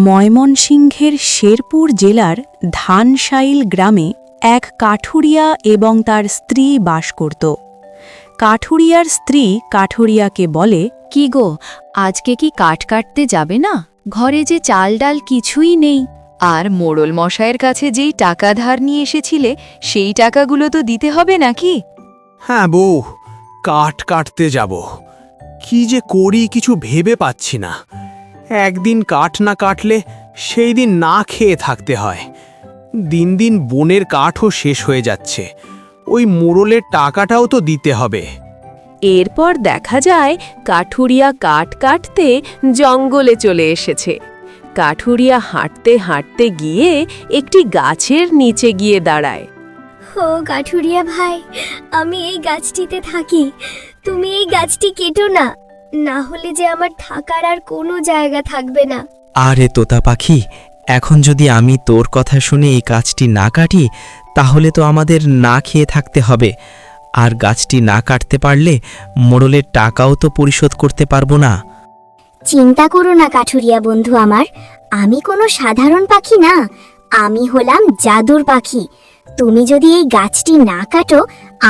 ময়মনসিংহের শেরপুর জেলার ধানশাইল গ্রামে এক কাঠুরিয়া এবং তার স্ত্রী বাস করত। কাঠুরিয়ার স্ত্রী কাঠুরিয়াকে বলে, কি গো, আজকে কি কাঠ কাটতে যাবে না? ঘরে যে চাল ডাল কিছুই নেই। আর মোড়ল মশায়ের কাছে যেই টাকা ধার নিয়ে এসেছিলে সেই টাকাগুলো তো দিতে হবে নাকি? হ্যাঁ বউ, কাঠ কাটতে যাব। কি যে করি কিছু ভেবে পাচ্ছি না। একদিন কাঠ না কাটলে সেই দিন না খেয়ে থাকতে হয়। দিন দিন বনের কাঠও শেষ হয়ে যাচ্ছে, ওই মোড়লের টাকাটাও তো দিতে হবে। এরপর দেখা যায় কাঠুরিয়া কাঠ কাটতে জঙ্গলে চলে এসেছে। কাঠুরিয়া হাঁটতে হাঁটতে গিয়ে একটি গাছের নিচে গিয়ে দাঁড়ায়। ও কাঠুরিয়া ভাই, আমি এই গাছটিতে থাকি, তুমি এই গাছটি কেটো না, না হলে যে আমার থাকার আর কোনো জায়গা থাকবে না। আরে তোতা পাখি, এখন যদি আমি তোর কথা শুনে এই গাছটি না কাটি তাহলে তো আমাদের না খেয়ে থাকতে হবে। আর গাছটি না কাটতে পারলে মোড়লের টাকাও তো পরিশোধ করতে পারবো না। চিন্তা করো না কাঠুরিয়া বন্ধু আমার, আমি কোনো সাধারণ পাখি না, আমি হলাম জাদুর পাখি। তুমি যদি এই গাছটি না কাটো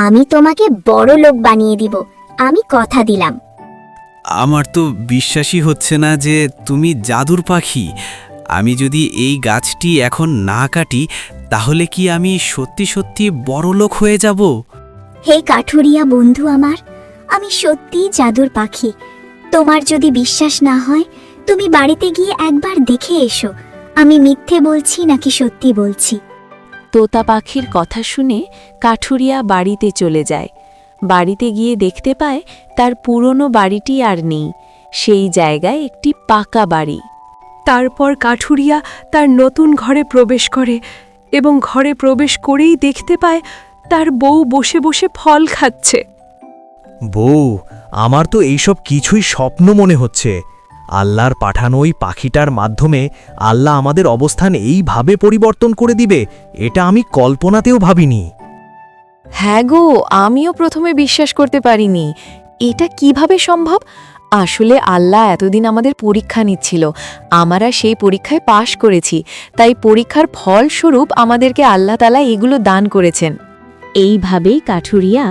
আমি তোমাকে বড় লোক বানিয়ে দিব, আমি কথা দিলাম। আমার তো বিশ্বাসই হচ্ছে না যে তুমি জাদুর পাখি। আমি যদি এই গাছটি এখন না কাটি তাহলে কি আমি সত্যি সত্যি বড়লোক হয়ে যাব? হে কাঠুরিয়া বন্ধু আমার, আমি সত্যিই জাদুর পাখি। তোমার যদি বিশ্বাস না হয় তুমি বাড়িতে গিয়ে একবার দেখে এসো, আমি মিথ্যে বলছি নাকি সত্যি বলছি। তোতা পাখির কথা শুনে কাঠুরিয়া বাড়িতে চলে যায়। বাড়িতে গিয়ে দেখতে পায় তার পুরনো বাড়িটি আর নেই, সেই জায়গায় একটি পাকা বাড়ি। তারপর কাঠুরিয়া তার নতুন ঘরে প্রবেশ করে এবং ঘরে প্রবেশ করেই দেখতে পায় তার বউ বসে বসে ফল খাচ্ছে। বউ, আমার তো এইসব কিছুই স্বপ্ন মনে হচ্ছে। আল্লাহর পাঠানো ওই পাখিটার মাধ্যমে আল্লাহ আমাদের অবস্থান এইভাবে পরিবর্তন করে দিবে, এটা আমি কল্পনাতেও ভাবিনি। হ্যাঁ গো, আমিও প্রথমে বিশ্বাস করতে পারিনি। এটা কিভাবে সম্ভব? আসলে আল্লাহ এতদিন আমাদের পরীক্ষা নিচ্ছিল, আমরা সেই পরীক্ষায় পাশ করেছি, তাই পরীক্ষার ফলস্বরূপ আমাদেরকে আল্লাহ তাআলা এগুলো দান করেছেন। এইভাবেই কাঠুরিয়া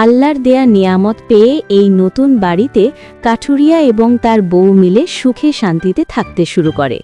আল্লাহর দেয়া নিয়ামত পেয়ে এই নতুন বাড়িতে কাঠুরিয়া এবং তার বউ মিলে সুখে শান্তিতে থাকতে শুরু করে।